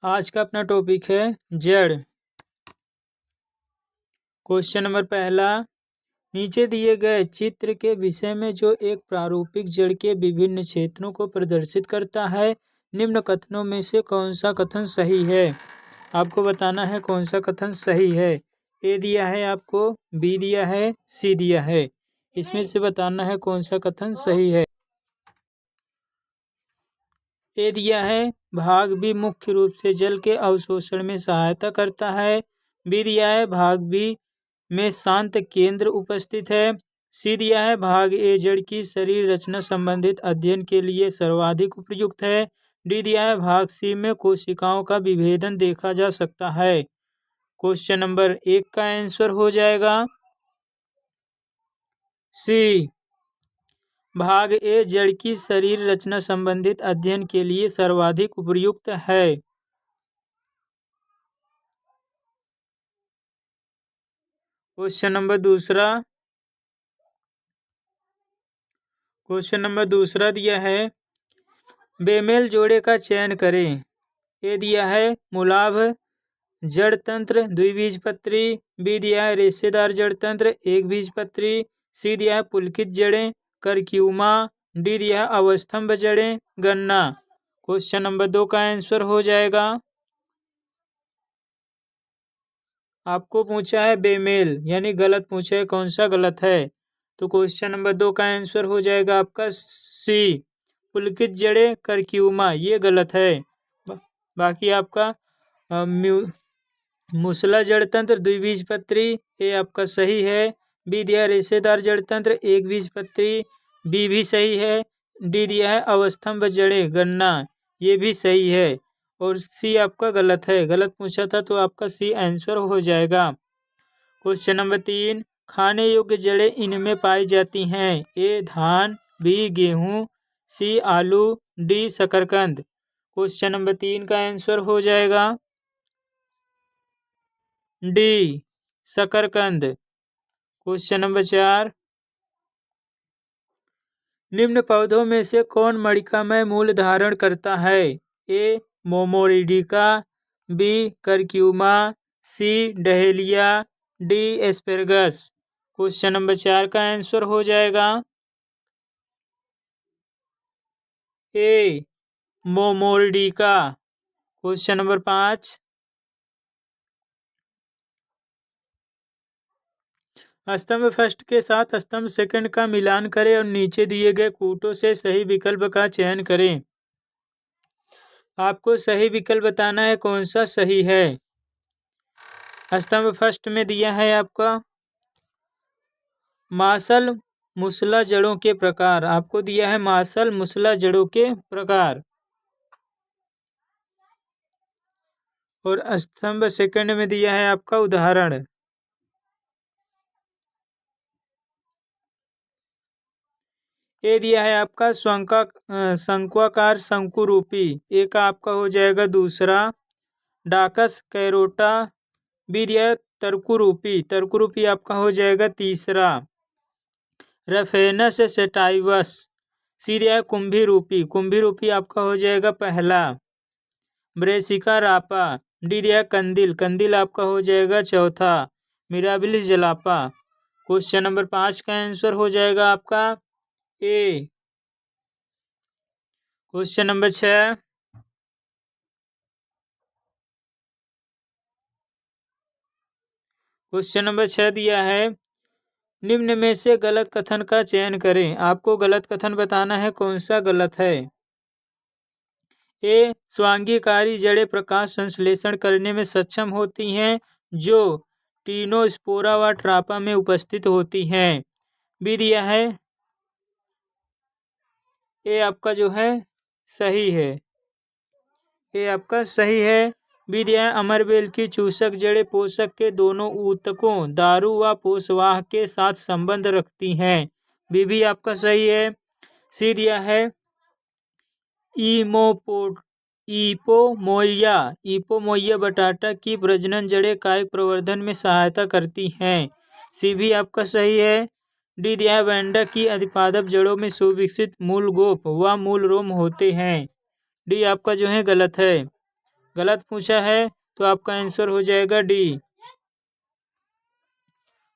आज का अपना टॉपिक है जड़। क्वेश्चन नंबर पहला, नीचे दिए गए चित्र के विषय में जो एक प्रारूपिक जड़ के विभिन्न क्षेत्रों को प्रदर्शित करता है, निम्न कथनों में से कौन सा कथन सही है। आपको बताना है कौन सा कथन सही है। ए दिया है आपको, बी दिया है, सी दिया है। इसमें से बताना है कौन सा कथन सही है। ए दिया है भाग बी मुख्य रूप से जल के अवशोषण में सहायता करता है। बी दिया है भाग बी में शांत केंद्र उपस्थित है। सी दिया है भाग ए जड़ की शरीर रचना संबंधित अध्ययन के लिए सर्वाधिक उपयुक्त है। डी दिया है भाग सी में कोशिकाओं का विभेदन देखा जा सकता है। क्वेश्चन नंबर 1 का आंसर हो जाएगा सी, भाग ए जड़ की शरीर रचना संबंधित अध्ययन के लिए सर्वाधिक उपयुक्त है। क्वेश्चन नंबर दूसरा दिया है बेमेल जोड़े का चयन करें। ए दिया है मूलाभ जड़ तंत्र द्विबीजपत्री। बी दिया है रेशेदार जड़ तंत्र एक बीजपत्री। सी दिया है पुलकित जड़ें करक्यूमा। डी दिया है अवस्थंभ जड़ें गन्ना। क्वेश्चन नंबर 2 का आंसर हो जाएगा, आपको पूछा है बेमेल यानी गलत पूछा है, कौन सा गलत है। तो क्वेश्चन नंबर 2 का आंसर हो जाएगा आपका सी, पुलकित जड़ें करक्यूमा, ये गलत है। बाकी आपका मूसला जड़ तंत्र द्विबीजपत्री, ये आपका सही है। बी दिया रेशेदार जड़ तंत्र एक बीजपत्री, बी भी सही है। डी दिया है अवस्थंभ जड़ें गन्ना, ये भी सही है। और सी आपका गलत है, गलत पूछा था तो आपका सी आंसर हो जाएगा। क्वेश्चन नंबर 3, खाने योग्य जड़ें इनमें पाई जाती हैं। ए धान, बी गेहूं, सी आलू, डी शकरकंद। क्वेश्चन नंबर 3 का आंसर हो जाएगा डी शकरकंद। क्वेश्चन नंबर 4, निम्न पौधों में से कौन मणिकामय मूल धारण करता है। ए मोमोरिडिका, बी करक्यूमा, सी डहेलिया, डी एस्पेरगस। क्वेश्चन नंबर 4 का आंसर हो जाएगा ए मोमोरिडिका। क्वेश्चन नंबर 5, स्तंभ फर्स्ट के साथ स्तंभ सेकंड का मिलान करें और नीचे दिए गए कूटों से सही विकल्प का चयन करें। आपको सही विकल्प बताना है कौन सा सही है। स्तंभ फर्स्ट में दिया है आपका मासल मुसला जड़ों के प्रकार, आपको दिया है मासल मुसला जड़ों के प्रकार। और स्तंभ सेकंड में दिया है आपका उदाहरण। ये दिया है आपका शंक्वाकार शंकुरूपी, ए का आपका हो जाएगा दूसरा। डाकस कैरोटा। बी दिया है तर्कुरूपी, तर्कुरूपी आपका हो जाएगा तीसरा। रफेनस सेटाइवस। सी दिया है कुंभी रूपी, कुंभी रूपी आपका हो जाएगा पहला। ब्रेसिका रापा। डी दिया है कंदिल, कंदिल आपका हो जाएगा चौथा। मिराबिलिस जलापा। क्वेश्चन नंबर 5 का आंसर हो जाएगा आपका ए। क्वेश्चन नंबर 6, क्वेश्चन नंबर 6 दिया है निम्न में से गलत कथन का चयन करें। आपको गलत कथन बताना है कौन सा गलत है। ए स्वांगीकारी जड़ें प्रकाश संश्लेषण करने में सक्षम होती हैं जो टीनोस्पोरा व ट्रापा में उपस्थित होती हैं। बी दिया है ये आपका जो है सही है, ये आपका सही है। बी दिया है अमरबेल की चूसक जड़ें पोषक के दोनों ऊतकों दारू व पोषवाह के साथ संबंध रखती हैं। बी भी आपका सही है। सी दिया है इपोमोइया बटाटा की प्रजनन जड़ें कायिक प्रवर्धन में सहायता करती हैं। सी भी आपका सही है। डी दिया है वेंडा की अधिपादप जड़ों में सुविकसित मूल गोप व मूल रोम होते हैं। डी आपका जो है गलत है। गलत पूछा है तो आपका आंसर हो जाएगा डी।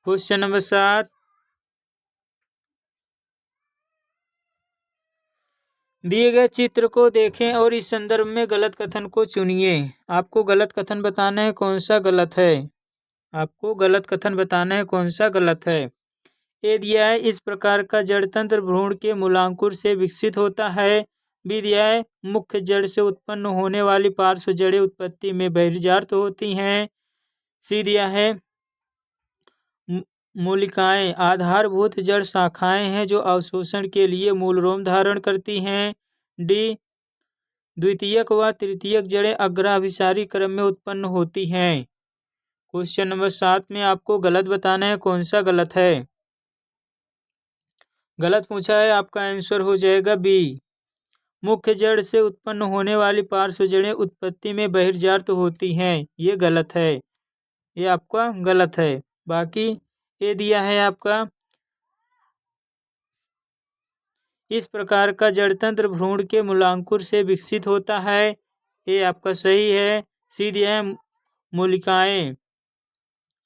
क्वेश्चन नंबर 7, दिए गए चित्र को देखें और इस संदर्भ में गलत कथन को चुनिए। आपको गलत कथन बताना है कौन सा गलत है। आपको गलत कथन बताना है कौन सा गलत है। ए दिया है, इस प्रकार का जड़तंत्र भ्रूण के मूलांकुर से विकसित होता है। बी दिया है, मुख्य जड़ से उत्पन्न होने वाली पार्श्व जड़ें उत्पत्ति में बहिर्जात होती हैं। सी दिया है, मूलिकाएं आधारभूत जड़ शाखाएं हैं जो अवशोषण के लिए मूल रोम धारण करती हैं। डी, द्वितीयक व तृतीयक जड़ें अग्राभिसारी क्रम में उत्पन्न होती हैं। क्वेश्चन नंबर 7 में आपको गलत बताना है कौन सा गलत है। गलत पूछा है, आपका आंसर हो जाएगा बी, मुख्य जड़ से उत्पन्न होने वाली पार्श्व जड़ें उत्पत्ति में बहिर्जात होती हैं। ये गलत है, ये आपका गलत है। बाकी ये दिया है आपका, इस प्रकार का जड़तंत्र भ्रूण के मूलांकुर से विकसित होता है। ये आपका सही है। सी दिया है, मूलिकाएं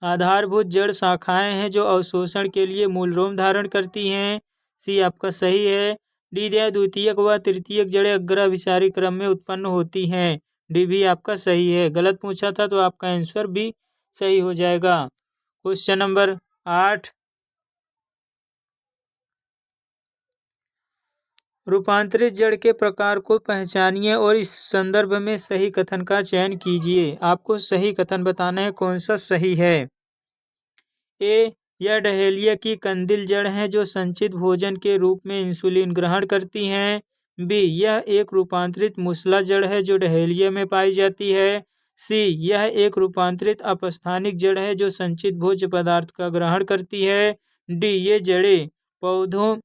आधारभूत जड़ शाखाएं हैं जो अवशोषण के लिए मूल रोम धारण करती हैं। सी आपका सही है। डी दिया, द्वितीयक व तृतीयक जड़ें अग्राभिसारी क्रम में उत्पन्न होती हैं। डी भी आपका सही है। गलत पूछा था तो आपका आंसर भी सही हो जाएगा। क्वेश्चन नंबर 8, रूपांतरित जड़ के प्रकार को पहचानिए और इस संदर्भ में सही कथन का चयन कीजिए। आपको सही कथन बताना है कौन सा सही है। ए, यह डहेलिया की कंदिल जड़ है जो संचित भोजन के रूप में इंसुलिन ग्रहण करती हैं। बी, यह एक रूपांतरित मूसला जड़ है जो डहेलिया में पाई जाती है। सी, यह एक रूपांतरित अपस्थानिक जड़ है जो संचित भोज्य पदार्थ का ग्रहण करती है। डी, ये जड़ें पौधों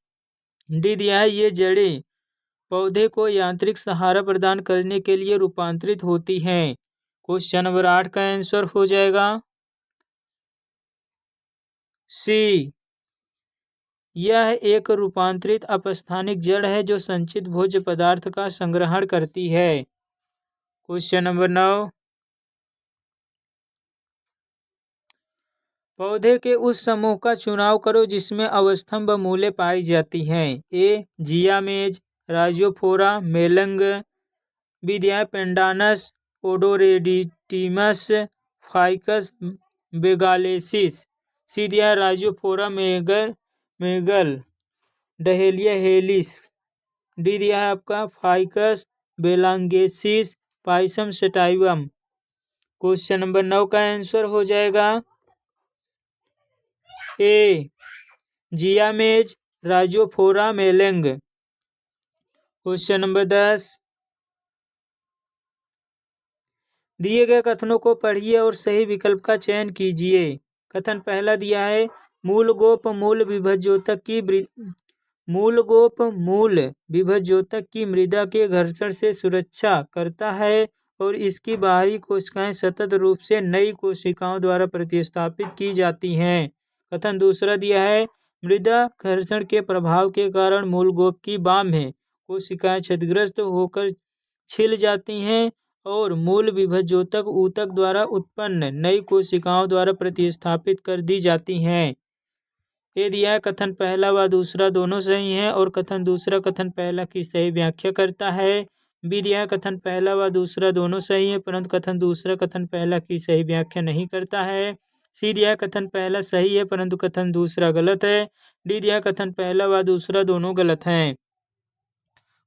डी दिया है, ये जड़ें पौधे को यांत्रिक सहारा प्रदान करने के लिए रूपांतरित होती हैं। क्वेश्चन नंबर 8 का आंसर हो जाएगा सी, यह एक रूपांतरित अपस्थानिक जड़ है जो संचित भोज्य पदार्थ का संग्रहण करती है। क्वेश्चन नंबर 9, पौधे के उस समूह का चुनाव करो जिसमें अवस्थम्भ मूलें पाई जाती हैं। ए, जियामेज, राइजोफोरा, मेलंग। बी दिया है, पेंडानस, ओडोरेडिटिमस, फाइकस बेगालेसिस। सी दिया है, राइजोफोरा मेगल, डहेलिया हेलिस। डी दिया है आपका, Ficus benghalensis, Pisum sativum. Question number 9 का आंसर हो जाएगा ए, जियामेज, राइजोफोरा, मेलेंग। क्वेश्चन नंबर 10, दिए गए कथनों को पढ़िए और सही विकल्प का चयन कीजिए। कथन पहला दिया है, मूलगोप मूल विभज्योतक की मृदा के घर्षण से सुरक्षा करता है और इसकी बाहरी कोशिकाएं सतत रूप से नई कोशिकाओं द्वारा प्रतिस्थापित की जाती हैं। कथन दूसरा दिया है, मृदा घर्षण के प्रभाव के कारण मूलगोप की बाह्य कोशिकाएं क्षतिग्रस्त होकर छिल जाती हैं और मूल विभज्योतक ऊतक द्वारा उत्पन्न नई कोशिकाओं द्वारा प्रतिस्थापित कर दी जाती हैं। ये दिया है, कथन पहला व दूसरा दोनों सही हैं और कथन दूसरा कथन पहला की सही व्याख्या करता है। बी दिया है, कथन पहला व दूसरा दोनों सही है परंतु कथन दूसरा कथन पहला की सही व्याख्या नहीं करता है। सी दिया है, कथन पहला सही है परंतु कथन दूसरा गलत है। डी दिया है, कथन पहला व दूसरा दोनों गलत हैं।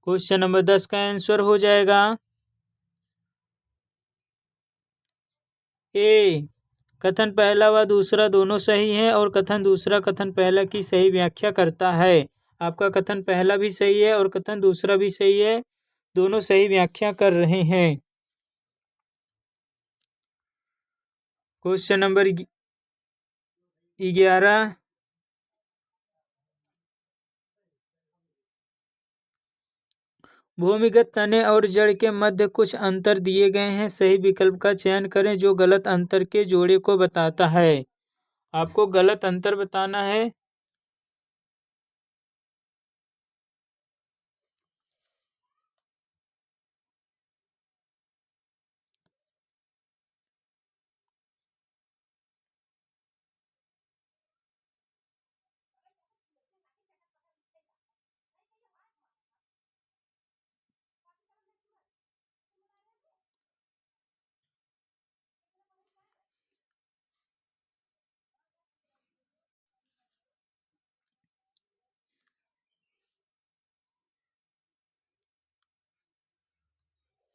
क्वेश्चन नंबर 10 का आंसर हो जाएगा ए, कथन पहला व दूसरा दोनों सही हैं और कथन दूसरा कथन पहला की सही व्याख्या करता है। आपका कथन पहला भी सही है और कथन दूसरा भी सही है, दोनों सही व्याख्या कर रहे हैं। क्वेश्चन नंबर 11, भूमिगत तने और जड़ के मध्य कुछ अंतर दिए गए हैं, सही विकल्प का चयन करें जो गलत अंतर के जोड़े को बताता है। आपको गलत अंतर बताना है।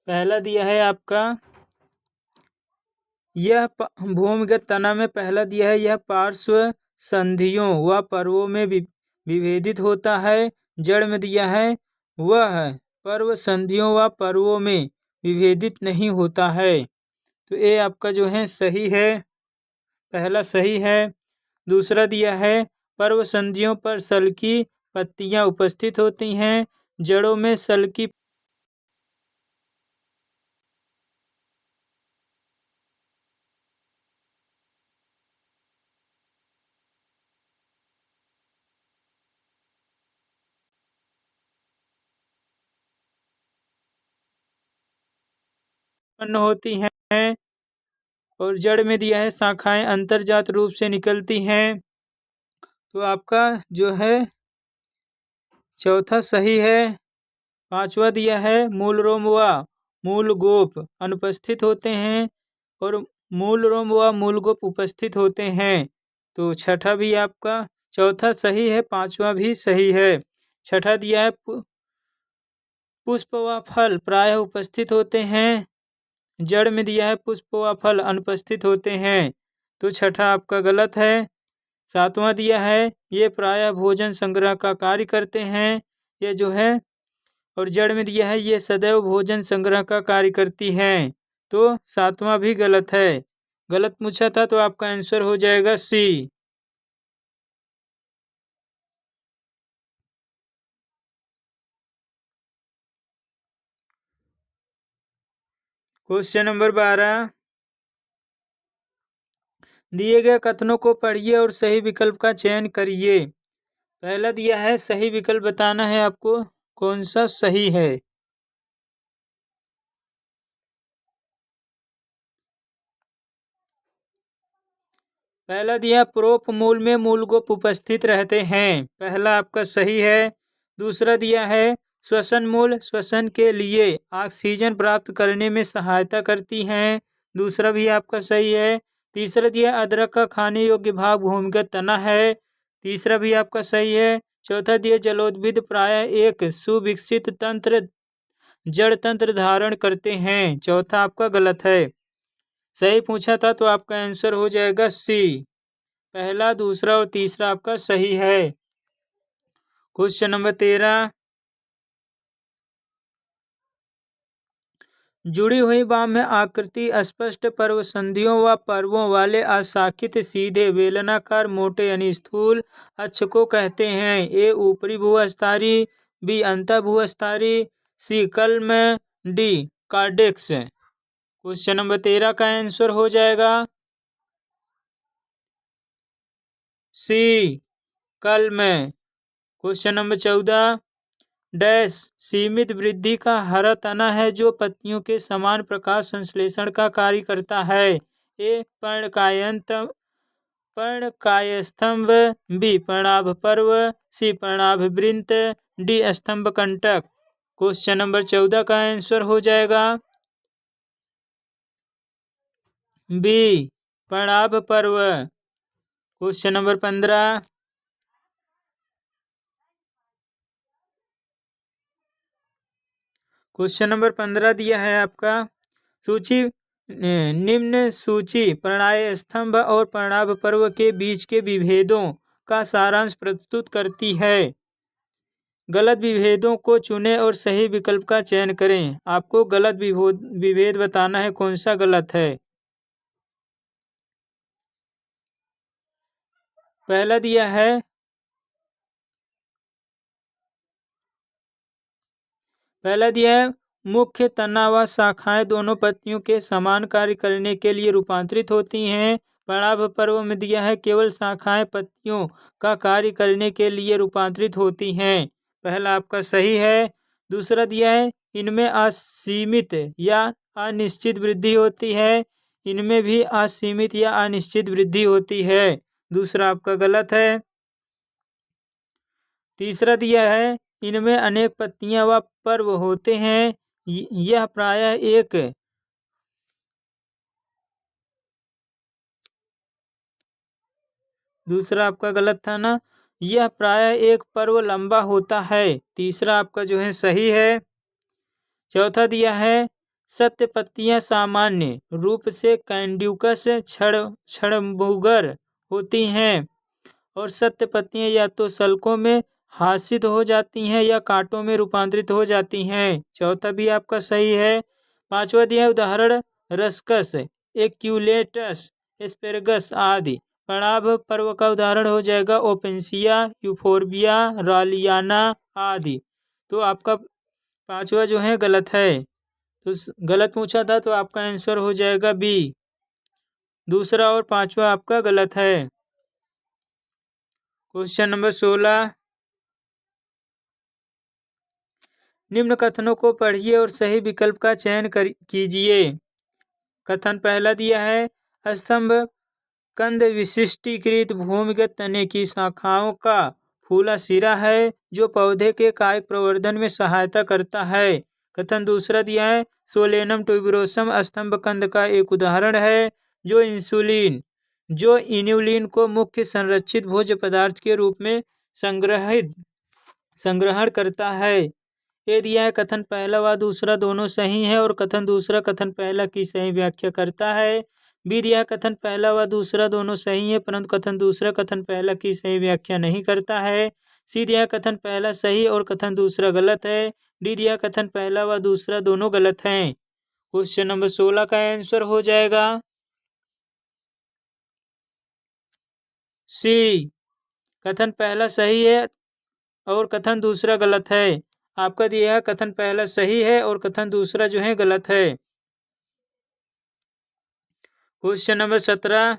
पहला दिया है आपका यह भूमिगत तना में पहला दिया है यह पार्श्व संधियों व पर्वों में विभेदित होता है। जड़ में दिया है वह पर्व संधियों व पर्वों में विभेदित नहीं होता है। तो ये आपका जो है सही है, पहला सही है। दूसरा दिया है पर्व संधियों पर सल्की पत्तियां उपस्थित होती हैं, जड़ों में सल्की उत्पन्न होती हैं और जड़ में दिया है शाखाएं अंतर्जात रूप से निकलती हैं। तो आपका जो है चौथा सही है। पांचवा दिया है मूल रोम व मूल गोप अनुपस्थित होते हैं और मूल रोम व मूल गोप उपस्थित होते हैं। तो छठा भी आपका चौथा सही है, पांचवा भी सही है। छठा दिया है पुष्प व फल प्रायः उपस्थित होते हैं, जड़ में दिया है पुष्प व फल अनुपस्थित होते हैं। तो छठा आपका गलत है। सातवां दिया है ये प्रायः भोजन संग्रह का कार्य करते हैं, ये जो है, और जड़ में दिया है ये सदैव भोजन संग्रह का कार्य करती हैं। तो सातवां भी गलत है। गलत पूछा था तो आपका आंसर हो जाएगा सी। क्वेश्चन नंबर 12, दिए गए कथनों को पढ़िए और सही विकल्प का चयन करिए। पहला दिया है सही विकल्प बताना है आपको कौन सा सही है। पहला दिया प्रोप मूल में मूल गोप उपस्थित रहते हैं, पहला आपका सही है। दूसरा दिया है श्वसन मूल श्वसन के लिए ऑक्सीजन प्राप्त करने में सहायता करती हैं, दूसरा भी आपका सही है। तीसरा दिया अदरक का खाने योग्य भाग भूमिगत तना है, तीसरा भी आपका सही है। चौथा दिया जलोद्भिद प्रायः एक सुविकसित तंत्र जड़ तंत्र धारण करते हैं, चौथा आपका गलत है। सही पूछा था तो आपका आंसर हो जाएगा सी। पहला दूसरा और तीसरा आपका सही है। क्वेश्चन नंबर 13, जुड़ी हुई बाम में आकृति स्पष्ट पर्व संधियों व पर्वों वाले अशाखित सीधे बेलनाकार मोटे यानी स्थूल अक्ष को कहते हैं। ए ऊपरी भूअस्तारी, बी अंत भूअस्तारी, सी कल्म, डी कार्डेक्स। क्वेश्चन नंबर 13 का आंसर हो जाएगा सी कल्म। क्वेश्चन नंबर 14, डैश सीमित वृद्धि का हरा तना है जो पत्तियों के समान प्रकाश संश्लेषण का कार्य करता है। ए पर्णकायस्तंभ, बी पर्णाभ पर्व, सी पर्णाभ वृंत, डी स्तंभ कंटक। क्वेश्चन नंबर 14 का आंसर हो जाएगा बी पर्णाभ पर्व। क्वेश्चन नंबर 15, क्वेश्चन नंबर 15 दिया है आपका सूची निम्न सूची प्रणय स्तंभ और प्रणव पर्व के बीच के विभेदों का सारांश प्रस्तुत करती है। गलत विभेदों को चुनें और सही विकल्प का चयन करें। आपको गलत विभेद बताना है कौन सा गलत है। पहला दिया है मुख्य तना व शाखाएं दोनों पत्तियों के समान कार्य करने के लिए रूपांतरित होती हैं। प्रणव पर्व में दिया है केवल शाखाएं पत्तियों का कार्य करने के लिए रूपांतरित होती हैं, पहला आपका सही है। दूसरा दिया है इनमें असीमित या अनिश्चित वृद्धि होती है, इनमें भी असीमित या अनिश्चित वृद्धि होती है, दूसरा आपका गलत है। तीसरा दिया है इनमें अनेक पत्तियां व पर्व होते हैं, यह प्रायः एक दूसरा आपका गलत था ना, यह प्रायः एक पर्व लंबा होता है, तीसरा आपका जो है सही है। चौथा दिया है सत्य पत्तियां सामान्य रूप से कैंड्यूकस क्षणभंगुर होती हैं और सत्य पत्तियां या तो शल्कों में हासित हो जाती हैं या कांटों में रूपांतरित हो जाती हैं। चौथा भी आपका सही है। पांचवा दिया है उदाहरण रस्कस, एक्यूलेटस, एस्पेरगस आदि। पड़ाव पर्व का उदाहरण हो जाएगा ओपेंसिया, यूफोर्बिया, रालियाना आदि। तो आपका पांचवा जो है गलत है। तो गलत पूछा था तो आपका आंसर हो जाएगा बी। दूसरा और पांचवा आपका गलत है। क्वेश्चन नंबर 16, निम्न कथनों को पढ़िए और सही विकल्प का चयन कीजिए। कथन पहला दिया है स्तंभ कंद विशिष्टीकृत भूमिगत तने की शाखाओं का फूला सिरा है जो पौधे के कायिक प्रवर्धन में सहायता करता है। कथन दूसरा दिया है सोलेनम ट्यूबरोसम स्तंभ कंद का एक उदाहरण है जो इन्युलिन को मुख्य संरक्षित भोज्य पदार्थ के रूप में संग्रहण करता है। ये दिया है कथन पहला व दूसरा दोनों सही है और कथन दूसरा कथन पहला की सही व्याख्या करता है। बी दिया है कथन पहला व दूसरा दोनों सही है परंतु कथन दूसरा कथन पहला की सही व्याख्या नहीं करता है। सी दिया है कथन पहला सही और कथन दूसरा गलत है। डी दिया है कथन पहला व दूसरा दोनों गलत हैं। क्वेश्चन नंबर 16 का आंसर हो जाएगा सी, कथन पहला सही है और कथन दूसरा गलत है। आपका दिया है कथन पहला सही है और कथन दूसरा जो है गलत है। क्वेश्चन नंबर 17,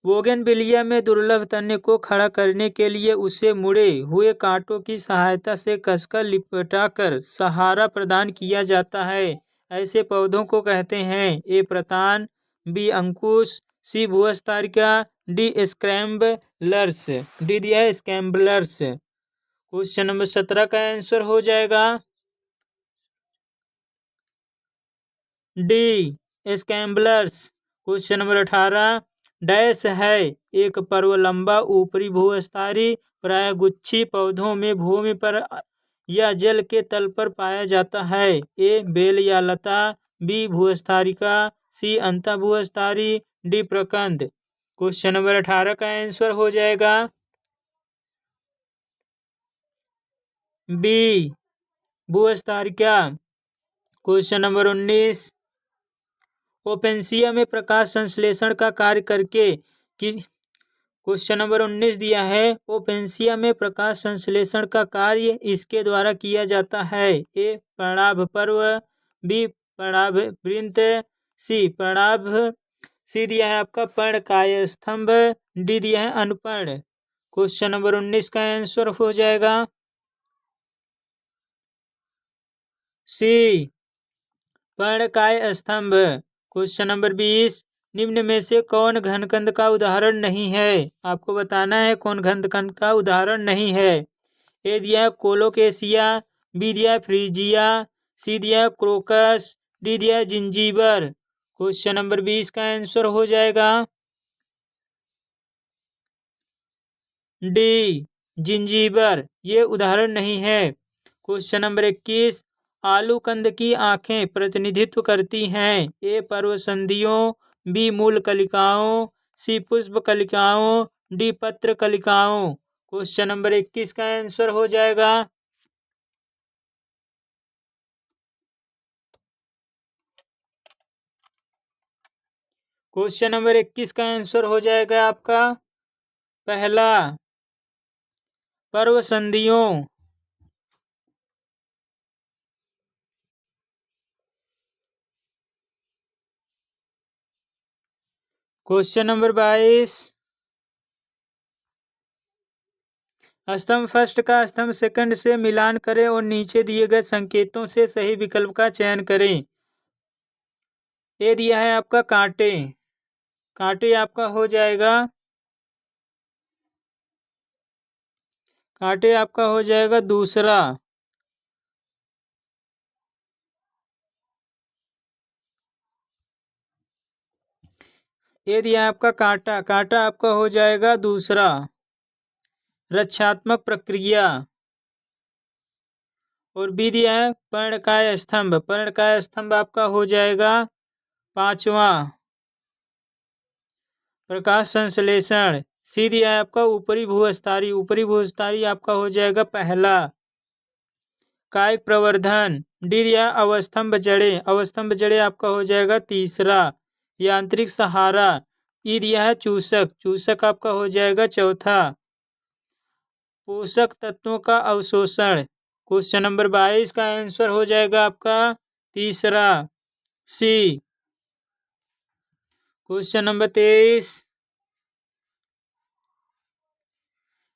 बोगनविलिया में दुर्लभ तने को खड़ा करने के लिए उसे मुड़े हुए कांटों की सहायता से कसकर लिपटाकर सहारा प्रदान किया जाता है। ऐसे पौधों को कहते हैं ए प्रतान, बी अंकुश, सी भूअस्तारिका, डी स्क्रैम्बलर्स। डी दिया है स्क्रैम्बलर्स। क्वेश्चन नंबर 17 का आंसर हो जाएगा डी स्क्रैम्बलर्स। क्वेश्चन नंबर 18, डैश है एक पर्वलंबा ऊपरी भूस्थारी प्राय गुच्छी पौधों में भूमि पर या जल के तल पर पाया जाता है। ए बेल या लता, बी भूस्थारिका, सी अंतः भूस्थारी, डी प्रकंद। क्वेश्चन नंबर 18 का आंसर हो जाएगा बी भूस्थारिका। क्वेश्चन नंबर 19, ओपेंसिया में प्रकाश संश्लेषण का कार्य करके कि क्वेश्चन नंबर 19 दिया है ओपेंसिया में प्रकाश संश्लेषण का कार्य इसके द्वारा किया जाता है। ए पराभ पर्व, बी पराभ वृंत, सी पराभ, सी दिया है आपका पर्णकाय स्तंभ, डी दिया है अनुपर्ण। क्वेश्चन नंबर 19 का आंसर हो जाएगा सी पर्णकाय स्तंभ। क्वेश्चन नंबर 20, निम्न में से कौन घनकंद का उदाहरण नहीं है। आपको बताना है कौन घनकंद का उदाहरण नहीं है। ए दिया है कोलोकेशिया, बी दिया है फ्रीजिया, सी दिया है क्रोकस, डी दिया है जिंजीबर। क्वेश्चन नंबर 20 का आंसर हो जाएगा डी जिंजीबर, ये उदाहरण नहीं है। क्वेश्चन नंबर 21, आलू कंद की आंखें प्रतिनिधित्व करती हैं। ए पर्वसंधियों, बी मूल कलिकाओं, सी पुष्प कलिकाओं, डी पत्र कलिकाओं। क्वेश्चन नंबर 21 का आंसर हो जाएगा क्वेश्चन नंबर 21 का आंसर हो जाएगा आपका पहला पर्वसंधियों। क्वेश्चन नंबर 22, स्तंभ फर्स्ट का स्तंभ सेकंड से मिलान करें और नीचे दिए गए संकेतों से सही विकल्प का चयन करें। ये दिया है आपका कांटे, कांटे आपका हो जाएगा कांटे आपका हो जाएगा दूसरा। ये दिया है आपका कांटा, कांटा आपका हो जाएगा दूसरा। रक्षात्मक प्रक्रिया और बी दिया है पर्णकाय स्तंभ। पर्णकाय स्तंभ आपका हो जाएगा 5वां। प्रकाश संश्लेषण सी दिया है आपका ऊपरी भूस्तरीय। ऊपरी भूस्तरीय आपका हो जाएगा पहला। कायिक प्रवर्धन डी दिया है अवस्थंभ जड़े। अवस्थंभ जड़े आपका हो जाएगा तीसरा। यांत्रिक सहारा ई दिया है चूसक। चूसक आपका हो जाएगा चौथा। पोषक तत्वों का अवशोषण क्वेश्चन नंबर 22 का आंसर हो जाएगा आपका तीसरा सी। क्वेश्चन नंबर 23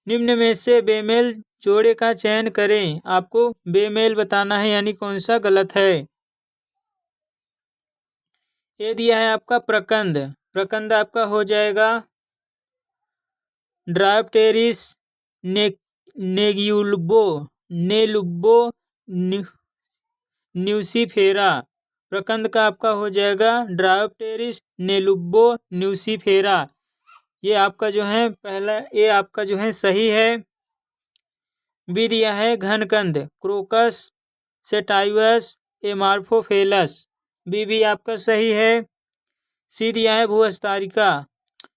निम्न में से बेमेल जोड़े का चयन करें। आपको बेमेल बताना है यानी कौन सा गलत है। ये दिया है आपका प्रकंद। प्रकंद आपका हो जाएगा ड्रायोप्टेरिस नेग्युल्बो नेलुब्बो न्यूसीफेरा। प्रकंद का आपका हो जाएगा ड्रायोप्टेरिस नेलुब्बो न्यूसीफेरा। ये आपका जो है पहला, ये आपका जो है सही है। बी दिया है घनकंद क्रोकस सेटाइवस एमार्फोफेलस। बी भी आपका सही है। सी दिया है भूअस्तारिका।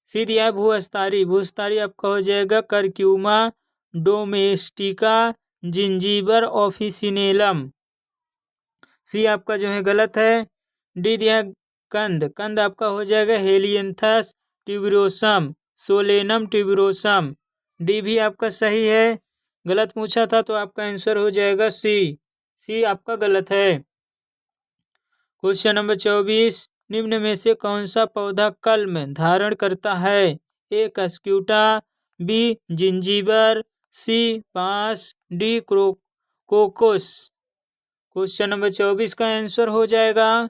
सी दिया है भूअस्तारी। भूअस्तारी आपका हो जाएगा करक्यूमा डोमेस्टिका जिंजीबर ऑफिसिनेलम। सी आपका जो है गलत है। डी दिया है कंद। कंद आपका हो जाएगा Helianthus tuberosum Solanum tuberosum. D भी आपका सही है। गलत पूछा था तो आपका आंसर हो जाएगा सी। सी आपका गलत है। क्वेश्चन नंबर 24 निम्न में से कौन सा पौधा कलम धारण करता है। ए कस्क्यूटा बी जिंजीबर सी बांस डी कोकोस। क्वेश्चन नंबर 24 का आंसर हो जाएगा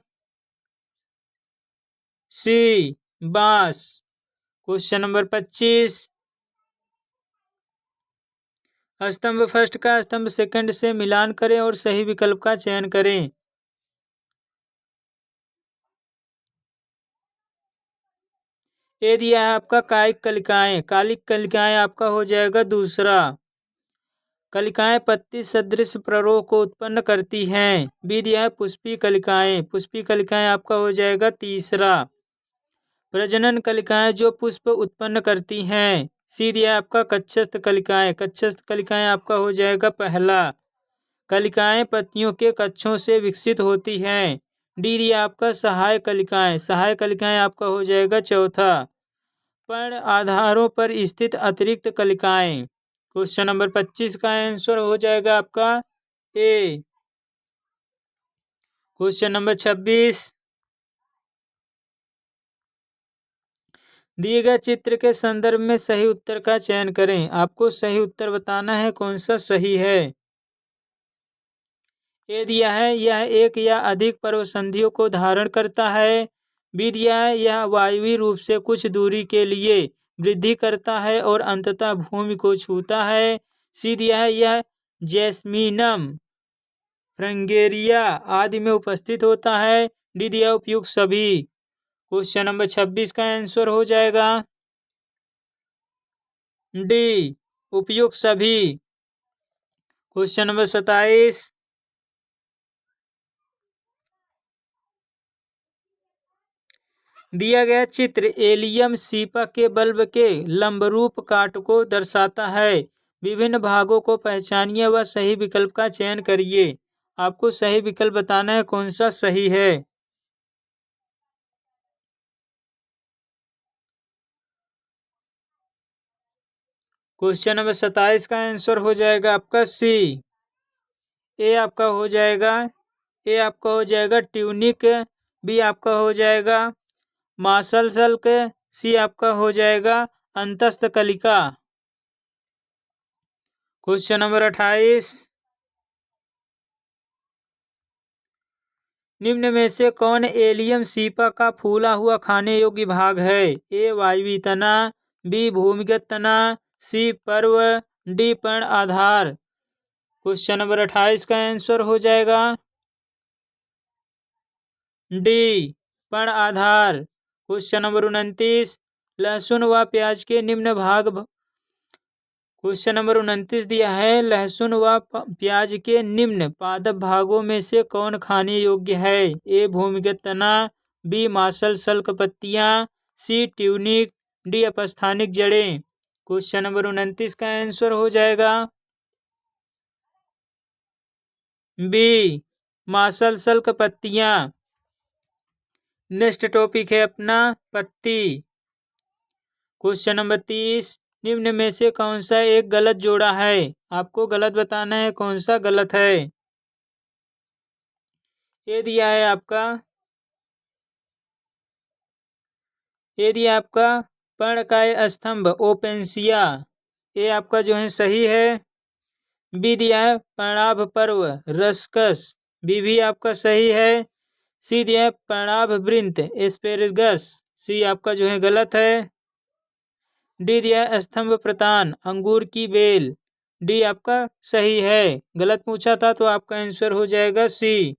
सी बांस। क्वेश्चन नंबर 25 स्तंभ फर्स्ट का स्तंभ सेकंड से मिलान करें और सही विकल्प का चयन करें। ए दिया है आपका कायिक कलिकाएं। कालिक कलिकाएं आपका हो जाएगा दूसरा। कलिकाएं पत्ती सदृश प्ररोह को उत्पन्न करती हैं। बी दिया है पुष्पी कलिकाएं। पुष्पी कलिकाएं आपका हो जाएगा तीसरा। प्रजनन कलिकाएं जो पुष्प उत्पन्न करती हैं। सी दिया है आपका कक्षस्थ कलिकाएं। कक्षस्थ कलिकाएं आपका हो जाएगा पहला। कलिकाएं पत्तियों के कक्षों से विकसित होती हैं। डी दिया आपका सहाय कलिकाएं। सहाय कलिकाएं आपका हो जाएगा चौथा। पर्ण आधारों पर स्थित अतिरिक्त कलिकाएं। क्वेश्चन नंबर 25 का आंसर हो जाएगा आपका ए। क्वेश्चन नंबर 26 दिए गए चित्र के संदर्भ में सही उत्तर का चयन करें। आपको सही उत्तर बताना है कौन सा सही है। ए दिया है यह एक या अधिक पर्वसंधियों को धारण करता है। बी दिया है यह वायवीय रूप से कुछ दूरी के लिए वृद्धि करता है और अंततः भूमि को छूता है। सी दिया है यह जैस्मीनम फ्रंगेरिया आदि में उपस्थित होता है। डी दिया उपयुक्त सभी। क्वेश्चन नंबर 26 का आंसर हो जाएगा डी उपयुक्त सभी। क्वेश्चन नंबर 27 दिया गया चित्र एलियम सीपा के बल्ब के लंबरूप काट को दर्शाता है। विभिन्न भागों को पहचानिए व सही विकल्प का चयन करिए। आपको सही विकल्प बताना है कौन सा सही है। क्वेश्चन नंबर 27 का आंसर हो जाएगा आपका सी। ए आपका हो जाएगा ट्यूनिक। बी आपका हो जाएगा मासल सल्क। सी आपका हो जाएगा अंतस्थ कलिका। क्वेश्चन नंबर 28 निम्न में से कौन एलियम सीपा का फूला हुआ खाने योग्य भाग है। ए वायवीय तना बी भूमिगत तना सी पर्व डी पर्ण आधार। क्वेश्चन नंबर 28 का आंसर हो जाएगा डी पर्ण आधार। क्वेश्चन नंबर 29 लहसुन व प्याज के निम्न भाग क्वेश्चन नंबर 29 दिया है, लहसुन व प्याज के निम्न पादप भागों में से कौन खाने योग्य है? ए भूमिगत तना, बी मांसल सल्क पत्तियां, सी ट्यूनिक, डी अपस्थानिक जड़ें। क्वेश्चन नंबर 29 का आंसर हो जाएगा बी मांसल सल्क पत्तियां। नेक्स्ट टॉपिक है अपना पत्ती। क्वेश्चन नंबर 30, निम्न में से कौन सा एक गलत जोड़ा है? आपको गलत बताना है कौन सा गलत है। ये दिया है आपका पर्णकाय स्तंभ ओपेंसिया, ये आपका जो है सही है। बी दिया है पर्णाभ पर्व रस्कस, बी भी आपका सही है। सी दिया है पर्णाभ वृंत एस्पेरगस, सी आपका जो है गलत है। डी दिया है स्तंभ प्रतान अंगूर की बेल, डी आपका सही है। गलत पूछा था तो आपका आंसर हो जाएगा सी।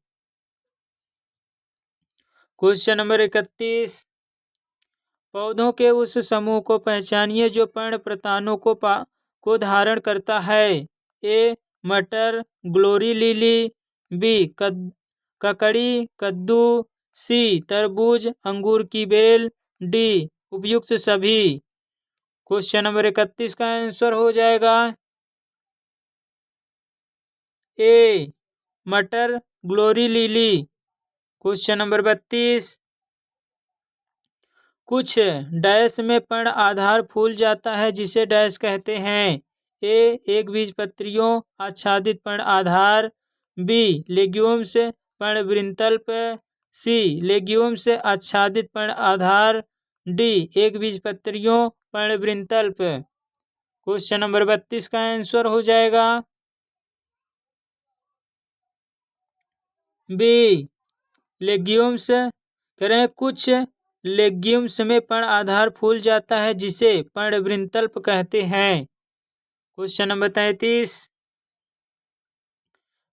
क्वेश्चन नंबर 31, पौधों के उस समूह को पहचानिए जो पर्ण प्रतानों को धारण करता है। ए मटर ग्लोरी लिली, बी ककड़ी कद्दू, सी तरबूज अंगूर की बेल, डी उपयुक्त सभी। क्वेश्चन नंबर 31 का आंसर हो जाएगा ए मटर ग्लोरी लिली। क्वेश्चन नंबर 32, कुछ डैश में पर्ण आधार फूल जाता है जिसे डैश कहते हैं। ए एक बीजपत्रियों आच्छादित पर्ण आधार, बी लेग्यूम्स पर्णवृंतल्प, सी लेग्यूम्स आच्छादित पर्ण आधार, डी एक बीजपत्रियों पर्णवृंतल्प। क्वेश्चन नंबर 32 का आंसर हो जाएगा बी लेग्यूम्स। करें कुछ लेग्यूम्स में पर्ण आधार फूल जाता है जिसे पर्णवृंतल्प कहते हैं। क्वेश्चन नंबर 33,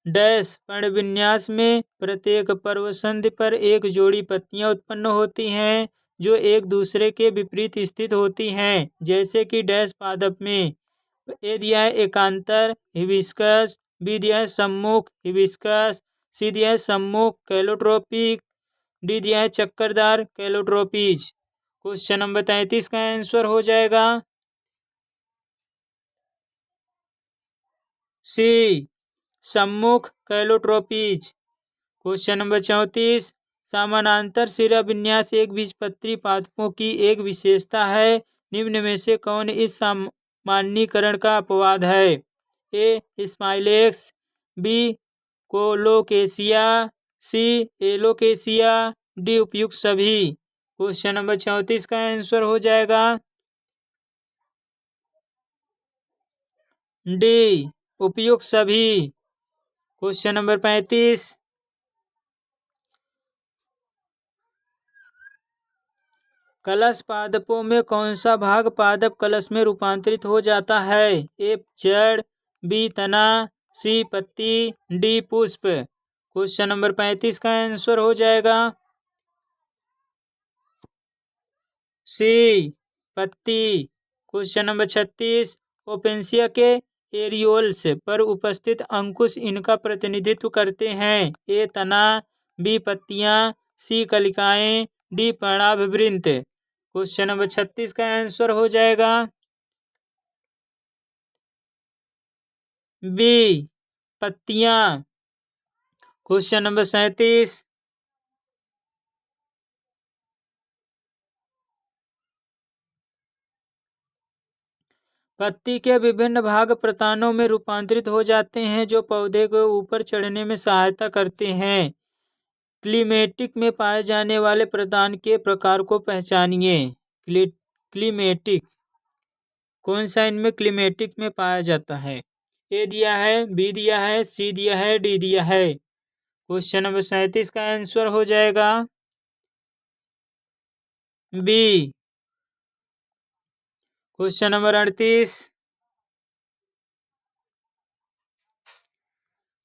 डैश पर्णविन्यास में प्रत्येक पर्वसंधि पर एक जोड़ी पत्तियां उत्पन्न होती हैं जो एक दूसरे के विपरीत स्थित होती हैं, जैसे कि डैश पादप में। ए दिया है एकांतर हिबिस्कस, बी दिया है सम्मुख हिबिस्कस, सी दिया है सम्मुख कैलोट्रोपिक, डी दिया है चक्करदार कैलोट्रोपीज। क्वेश्चन नंबर 33 का आंसर हो जाएगा सी सम्मुख कैलोट्रोपीज। क्वेश्चन नंबर 34, समानांतर शिरा विन्यास एक बीजपत्री पादपों की एक विशेषता है, निम्न में से कौन इस सामान्यीकरण का अपवाद है? ए स्माइलेक्स, बी कोलोकेशिया, सी एलोकेशिया, डी उपयुक्त सभी। क्वेश्चन नंबर 34 का आंसर हो जाएगा डी उपयुक्त सभी। क्वेश्चन नंबर 35, कलश पादपों में कौन सा भाग पादप कलश में रूपांतरित हो जाता है? ए जड़, बी तना, सी पत्ती, डी पुष्प। क्वेश्चन नंबर 35 का आंसर हो जाएगा सी पत्ती। क्वेश्चन नंबर 36, ओपेंसिया के एरियोल्स पर उपस्थित अंकुश इनका प्रतिनिधित्व करते हैं। ए तना, बी पत्तियां, सी कलिकाएं, डी पर्णाभवृंत। क्वेश्चन नंबर 36 का आंसर हो जाएगा बी पत्तियां। क्वेश्चन नंबर 37, पत्ती के विभिन्न भाग प्रतानों में रूपांतरित हो जाते हैं जो पौधे को ऊपर चढ़ने में सहायता करते हैं। क्लीमेटिक में पाए जाने वाले प्रतान के प्रकार को पहचानिए। क्लीमेटिक कौन सा इनमें क्लीमेटिक में पाया जाता है? ए दिया है, बी दिया है, सी दिया है, डी दिया है। क्वेश्चन नंबर 37 का आंसर हो जाएगा बी। क्वेश्चन नंबर 38,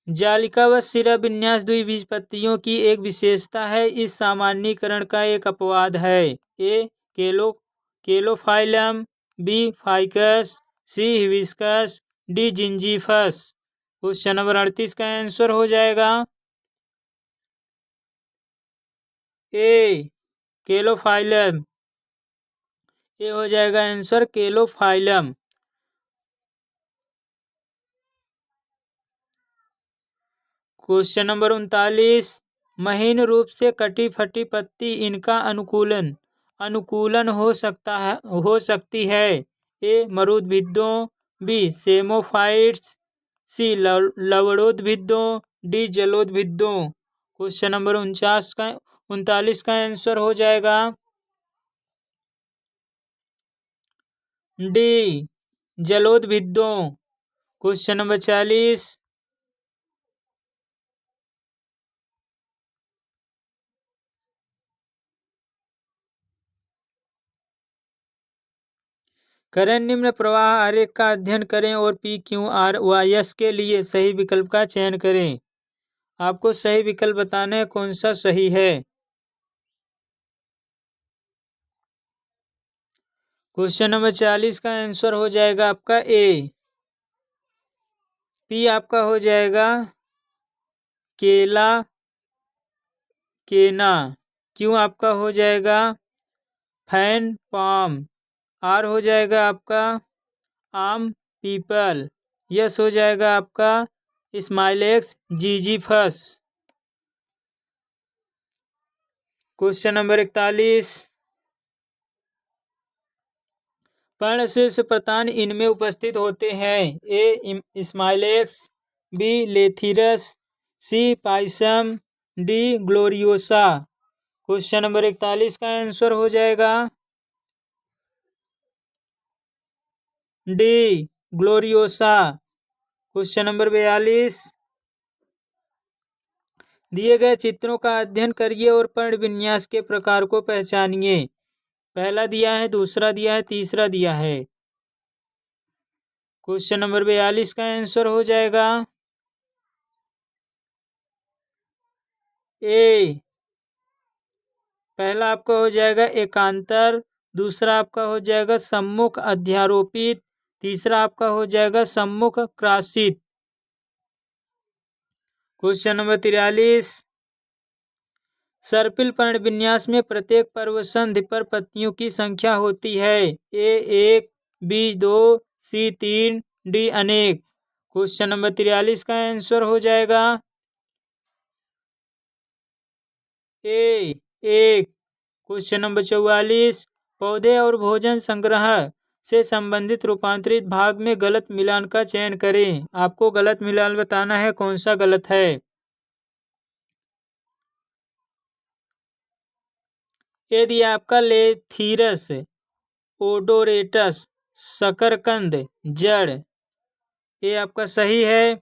जालिका व शिरा विन्यास द्विबीजपत्रियों की एक विशेषता है, इस सामान्यीकरण का एक अपवाद है। ए केलोफाइलम, बी फाइकस, सी हिबिस्कस, डी जिंजीफस। क्वेश्चन नंबर 38 का आंसर हो जाएगा ए केलोफाइलम। ये हो जाएगा आंसर केलोफाइलम। क्वेश्चन नंबर 39, महीन रूप से कटी फटी पत्ती इनका अनुकूलन हो सकती है। ए मरुद्भिदों, बी सेमोफाइट्स, सी लवणोद्भिदों, डी जलोद्भिदों। क्वेश्चन नंबर 39 का आंसर हो जाएगा डी जलोद्भिदों। क्वेश्चन नंबर 40, करें निम्न प्रवाह आरेख का अध्ययन करें और PQRS के लिए सही विकल्प का चयन करें। आपको सही विकल्प बताना है कौन सा सही है। क्वेश्चन नंबर 40 का आंसर हो जाएगा आपका ए। पी आपका हो जाएगा केला केना। क्यों आपका हो जाएगा फैन पाम। आर हो जाएगा आपका आम पीपल। यस हो जाएगा आपका स्माइलेक्स जीजीफस। क्वेश्चन नंबर 41, पर्णशीर्ष प्रतान इनमें उपस्थित होते हैं। A Smilax, B Lathyrus, C Pisum, D Gloriosa. Question number 41 का आंसर हो जाएगा डी ग्लोरियोसा। क्वेश्चन नंबर 42, दिए गए चित्रों का अध्ययन करिए और पर्ण विन्यास के प्रकार को पहचानिए। पहला दिया है, दूसरा दिया है, तीसरा दिया है। क्वेश्चन नंबर 42 का आंसर हो जाएगा ए। पहला आपका हो जाएगा एकांतर, दूसरा आपका हो जाएगा सम्मुख अध्यारोपित, तीसरा आपका हो जाएगा सम्मुख क्रासित। क्वेश्चन नंबर 43, सर्पिल पर्ण विन्यास में प्रत्येक पर्वसंधि पर पत्तियों की संख्या होती है। ए 1, बी 2, सी 3, डी अनेक। क्वेश्चन नंबर 43 का आंसर हो जाएगा ए 1। क्वेश्चन नंबर 44, पौधे और भोजन संग्रह से संबंधित रूपांतरित भाग में गलत मिलान का चयन करें। आपको गलत मिलान बताना है कौन सा गलत है। यदि आपका लेथिरस ओडोरेटस शकरकंद जड़, ये आपका सही है।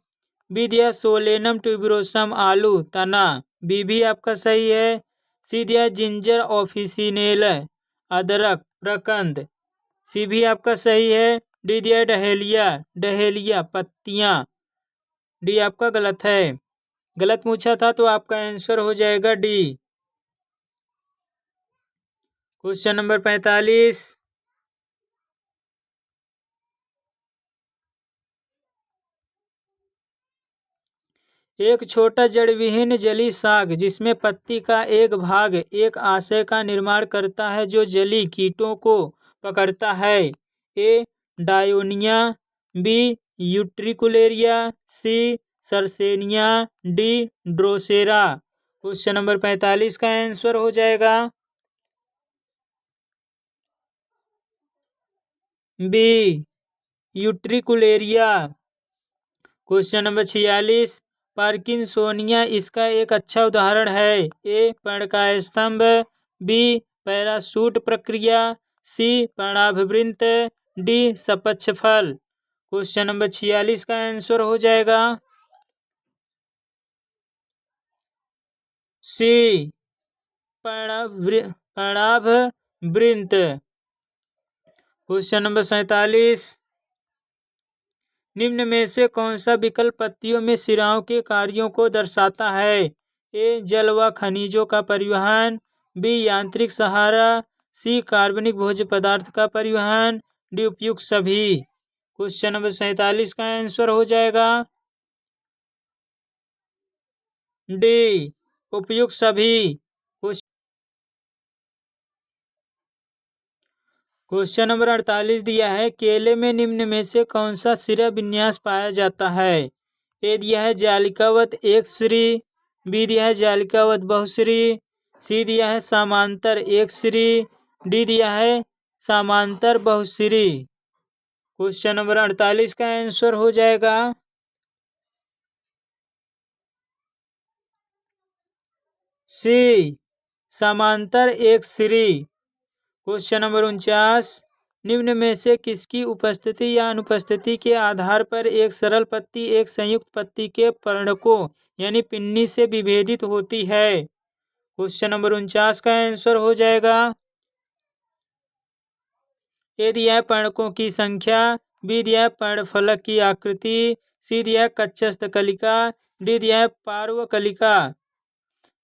बी दिया सोलेनम ट्यूबरोसम आलू तना, बी भी आपका सही है। सी दिया जिंजर ऑफिसिनेल अदरक प्रकंद, सी भी आपका सही है। डी दिया डहेलिया पत्तियां, डी आपका गलत है। गलत पूछा था तो आपका आंसर हो जाएगा डी। क्वेश्चन नंबर 45, एक छोटा जड़ विहीन जलीय शाक जिसमें पत्ती का एक भाग एक आशय का निर्माण करता है जो जलीय कीटों को पकड़ता है। ए डायोनिया, बी यूट्रिकुलेरिया, सी सरसेनिया, डी ड्रोसेरा। क्वेश्चन नंबर 45 का आंसर हो जाएगा B utricularia. Question number 46, Parkinsonian इसका एक अच्छा उदाहरण है। ए पर्णकाय स्तंभ, बी पैराशूट प्रक्रिया, सी पर्णाभिवृंत, डी सपक्ष फल। क्वेश्चन नंबर 46 का आंसर हो जाएगा सी पर्णाभवृंत। क्वेश्चन नंबर 47, निम्न में से कौन सा विकल्प पत्तियों में शिराओं के कार्यों को दर्शाता है। ए जल व खनिजों का परिवहन, बी यांत्रिक सहारा, सी कार्बनिक भोज्य पदार्थ का परिवहन, डी उपयुक्त सभी। क्वेश्चन नंबर 47 का आंसर हो जाएगा डी, उपयुक्त सभी। क्वेश्चन नंबर 48 दिया है, केले में निम्न में से कौन सा सिरा विन्यास पाया जाता है? ए दिया है जालिकावत एक श्री, बी दिया है जालिकावत बहुश्री, सी दिया है समांतर एक श्री, डी दिया है समांतर बहुश्री। क्वेश्चन नंबर 48 का आंसर हो जाएगा सी, समांतर एक श्री। क्वेश्चन नंबर 49, निम्न में से किसकी उपस्थिति या अनुपस्थिति के आधार पर एक सरल पत्ती एक संयुक्त पत्ती के पर्णकों यानी पिन्नी से विभेदित होती है? क्वेश्चन नंबर 49 का आंसर हो जाएगा ए दिया है पर्णकों की संख्या, बी दिया है पर्णफलक की आकृति, सी दिया है कक्षस्थ कलिका, डी दिया है पार्श्व कलिका।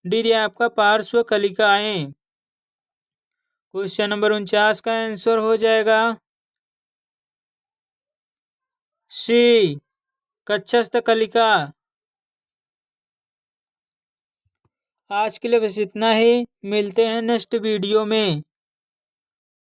डी दिया है आपका पार्श्व कलिकाएं। क्वेश्चन नंबर 49 का आंसर हो जाएगा सी, कक्षस्थ कलिका। आज के लिए बस इतना ही, मिलते हैं नेक्स्ट वीडियो में।